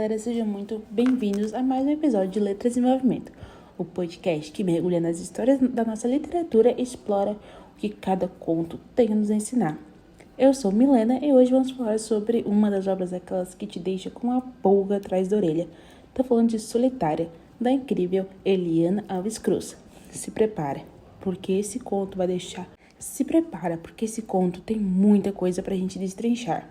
galera, sejam muito bem-vindos a mais um episódio de Letras em Movimento, o podcast que mergulha nas histórias da nossa literatura e explora o que cada conto tem a nos ensinar. Eu sou Milena e hoje vamos falar sobre uma das obras daquelas que te deixa com a pulga atrás da orelha. Tô falando de Solitária, da incrível Eliana Alves Cruz. Se prepara, porque esse conto tem muita coisa pra gente destrinchar.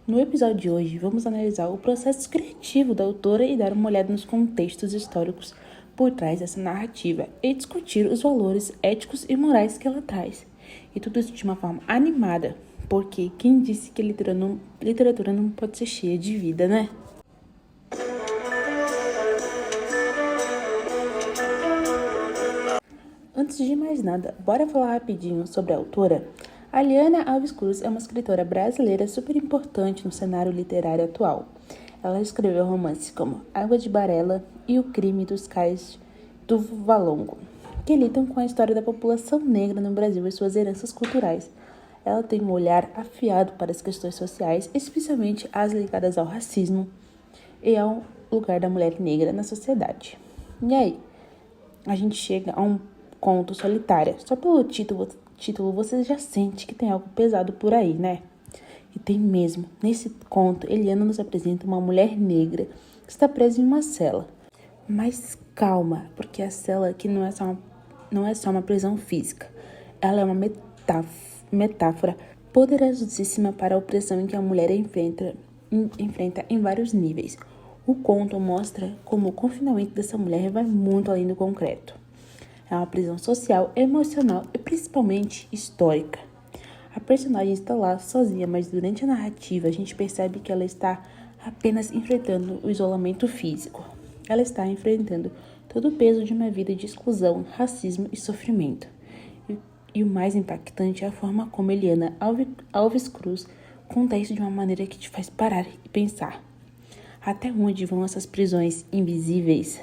No episódio de hoje, vamos analisar o processo criativo da autora e dar uma olhada nos contextos históricos por trás dessa narrativa e discutir os valores éticos e morais que ela traz. E tudo isso de uma forma animada, porque quem disse que literatura não pode ser cheia de vida, né? Antes de mais nada, bora falar rapidinho sobre a autora? A Eliana Alves Cruz é uma escritora brasileira super importante no cenário literário atual. Ela escreveu romances como Água de Barela e O Crime dos Cais do Valongo, que lidam com a história da população negra no Brasil e suas heranças culturais. Ela tem um olhar afiado para as questões sociais, especialmente as ligadas ao racismo e ao lugar da mulher negra na sociedade. E aí, a gente chega a um conto Solitária. Só pelo título você já sente que tem algo pesado por aí, né? E tem mesmo. Nesse conto, Eliana nos apresenta uma mulher negra que está presa em uma cela. Mas calma, porque a cela aqui não é só uma prisão física. Ela é uma metáfora poderosíssima para a opressão em que a mulher enfrenta em vários níveis. O conto mostra como o confinamento dessa mulher vai muito além do concreto. É uma prisão social, emocional e principalmente histórica. A personagem está lá sozinha, mas durante a narrativa a gente percebe que ela está apenas enfrentando o isolamento físico. Ela está enfrentando todo o peso de uma vida de exclusão, racismo e sofrimento. E o mais impactante é a forma como Eliana Alves Cruz conta isso de uma maneira que te faz parar e pensar. Até onde vão essas prisões invisíveis?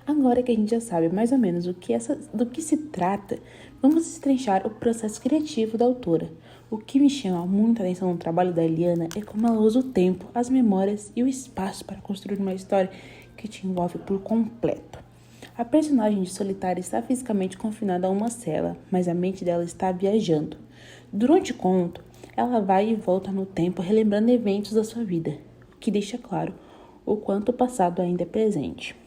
Agora que a gente já sabe mais ou menos do que se trata, vamos destrinchar o processo criativo da autora. O que me chama muita atenção no trabalho da Eliana é como ela usa o tempo, as memórias e o espaço para construir uma história que te envolve por completo. A personagem de Solitária está fisicamente confinada a uma cela, mas a mente dela está viajando. Durante o conto, ela vai e volta no tempo relembrando eventos da sua vida, o que deixa claro o quanto o passado ainda é presente.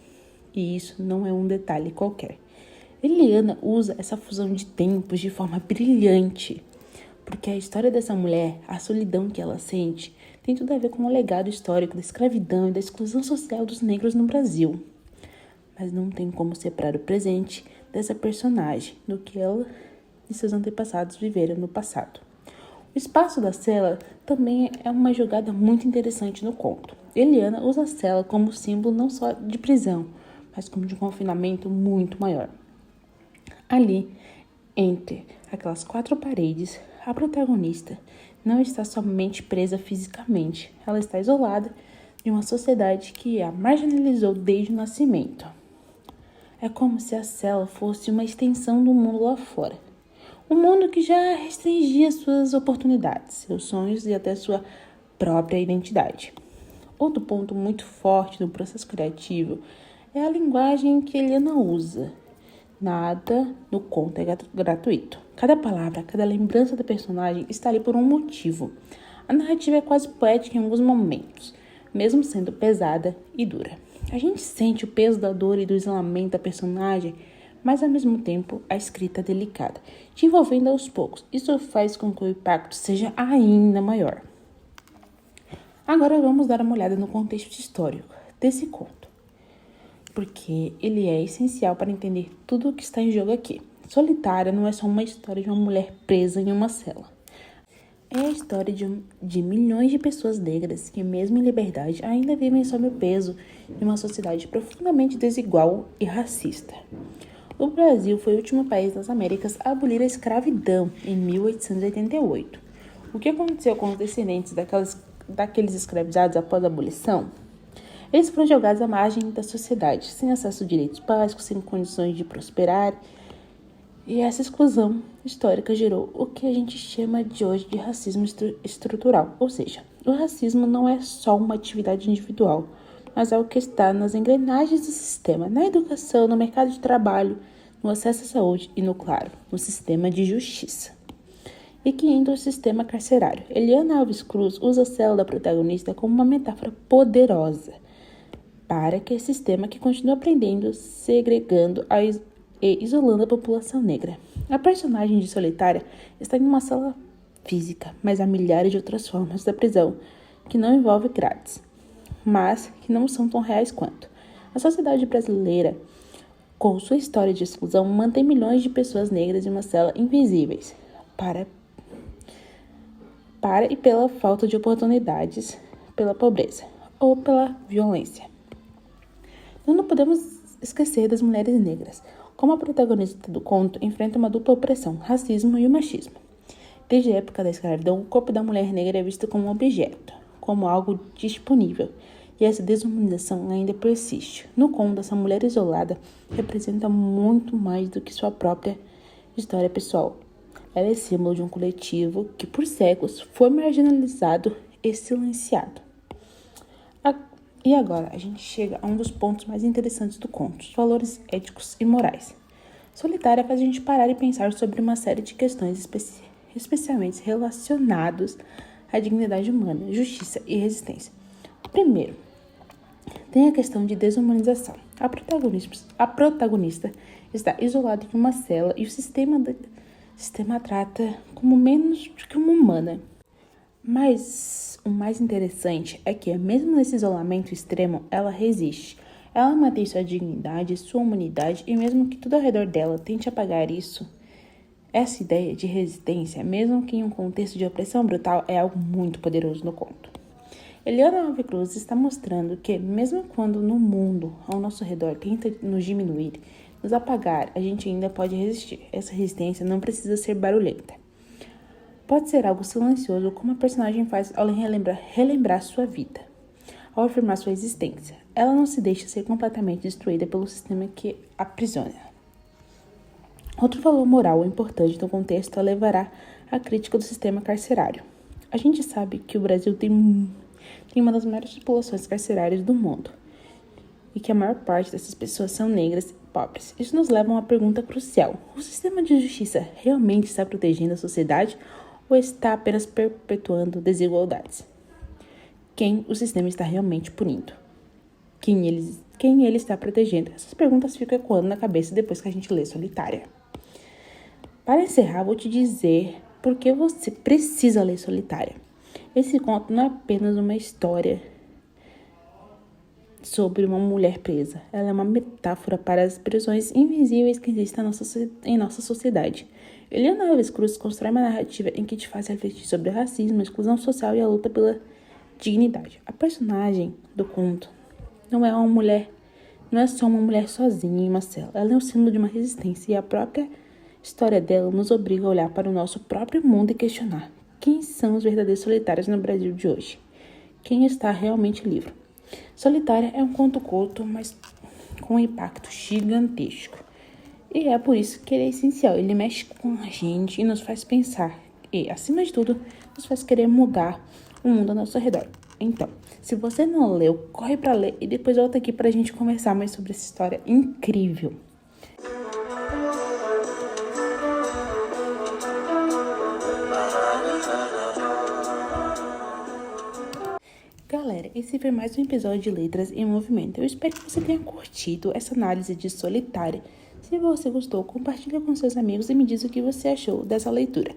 E isso não é um detalhe qualquer. Eliana usa essa fusão de tempos de forma brilhante, porque a história dessa mulher, a solidão que ela sente, tem tudo a ver com o legado histórico da escravidão e da exclusão social dos negros no Brasil. Mas não tem como separar o presente dessa personagem do que ela e seus antepassados viveram no passado. O espaço da cela também é uma jogada muito interessante no conto. Eliana usa a cela como símbolo não só de prisão, mas como de um confinamento muito maior. Ali, entre aquelas quatro paredes, a protagonista não está somente presa fisicamente, ela está isolada de uma sociedade que a marginalizou desde o nascimento. É como se a cela fosse uma extensão do mundo lá fora. Um mundo que já restringia suas oportunidades, seus sonhos e até sua própria identidade. Outro ponto muito forte no processo criativo é a linguagem que Eliana usa. Nada no conto é gratuito. Cada palavra, cada lembrança da personagem está ali por um motivo. A narrativa é quase poética em alguns momentos, mesmo sendo pesada e dura. A gente sente o peso da dor e do isolamento da personagem, mas ao mesmo tempo a escrita é delicada, te envolvendo aos poucos. Isso faz com que o impacto seja ainda maior. Agora vamos dar uma olhada no contexto histórico desse conto, porque ele é essencial para entender tudo o que está em jogo aqui. Solitária não é só uma história de uma mulher presa em uma cela. É a história de milhões de pessoas negras que, mesmo em liberdade, ainda vivem sob o peso de uma sociedade profundamente desigual e racista. O Brasil foi o último país das Américas a abolir a escravidão em 1888. O que aconteceu com os descendentes daqueles escravizados após a abolição? Eles foram jogados à margem da sociedade, sem acesso a direitos básicos, sem condições de prosperar E essa exclusão histórica gerou o que a gente chama de hoje de racismo estrutural, ou seja, o racismo não é só uma atividade individual, mas é o que está nas engrenagens do sistema, na educação, no mercado de trabalho, no acesso à saúde e, claro, no sistema de justiça. E que entra o sistema carcerário. Eliana Alves Cruz usa a cela da protagonista como uma metáfora poderosa para que esse sistema que continua aprendendo, segregando e isolando a população negra. A personagem de Solitária está em uma sala física, mas há milhares de outras formas da prisão que não envolvem grades, mas que não são tão reais quanto. A sociedade brasileira, com sua história de exclusão, mantém milhões de pessoas negras em uma cela invisíveis para e pela falta de oportunidades, pela pobreza ou pela violência. Não podemos esquecer das mulheres negras. Como a protagonista do conto enfrenta uma dupla opressão, racismo e o machismo. Desde a época da escravidão, o corpo da mulher negra é visto como um objeto, como algo disponível, e essa desumanização ainda persiste. No conto, essa mulher isolada representa muito mais do que sua própria história pessoal. Ela é símbolo de um coletivo que, por séculos, foi marginalizado e silenciado. E agora, a gente chega a um dos pontos mais interessantes do conto, os valores éticos e morais. Solitária faz a gente parar e pensar sobre uma série de questões especialmente relacionadas à dignidade humana, justiça e resistência. Primeiro, tem a questão de desumanização. A protagonista está isolada em uma cela e o sistema a trata como menos do que uma humana. Mas o mais interessante é que, mesmo nesse isolamento extremo, ela resiste. Ela mantém sua dignidade, sua humanidade, e mesmo que tudo ao redor dela tente apagar isso, essa ideia de resistência, mesmo que em um contexto de opressão brutal, é algo muito poderoso no conto. Eliana Alves Cruz está mostrando que, mesmo quando no mundo ao nosso redor tenta nos diminuir, nos apagar, a gente ainda pode resistir. Essa resistência não precisa ser barulhenta. Pode ser algo silencioso, como a personagem faz ao relembrar sua vida, ao afirmar sua existência. Ela não se deixa ser completamente destruída pelo sistema que a aprisiona. Outro valor moral importante no contexto levará à crítica do sistema carcerário. A gente sabe que o Brasil tem uma das maiores populações carcerárias do mundo e que a maior parte dessas pessoas são negras e pobres. Isso nos leva a uma pergunta crucial. O sistema de justiça realmente está protegendo a sociedade ou está apenas perpetuando desigualdades? Quem o sistema está realmente punindo? Quem ele está protegendo? Essas perguntas ficam ecoando na cabeça depois que a gente lê Solitária. Para encerrar, vou te dizer por que você precisa ler Solitária. Esse conto não é apenas uma história sobre uma mulher presa. Ela é uma metáfora para as prisões invisíveis que existem em nossa sociedade. Eliana Alves Cruz constrói uma narrativa em que te faz refletir sobre o racismo, a exclusão social e a luta pela dignidade. A personagem do conto não é só uma mulher sozinha em uma cela. Ela é um símbolo de uma resistência e a própria história dela nos obriga a olhar para o nosso próprio mundo e questionar quem são os verdadeiros solitários no Brasil de hoje. Quem está realmente livre? Solitária é um conto curto, mas com um impacto gigantesco. E é por isso que ele é essencial. Ele mexe com a gente e nos faz pensar. E, acima de tudo, nos faz querer mudar o mundo ao nosso redor. Então, se você não leu, corre para ler e depois volta aqui para a gente conversar mais sobre essa história incrível. Galera, esse foi mais um episódio de Letras em Movimento. Eu espero que você tenha curtido essa análise de Solitária. Se você gostou, compartilha com seus amigos e me diz o que você achou dessa leitura.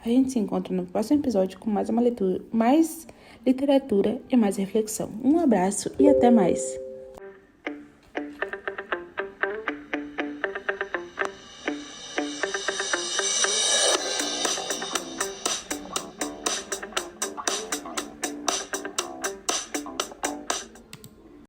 A gente se encontra no próximo episódio com mais uma leitura, mais literatura e mais reflexão. Um abraço e até mais!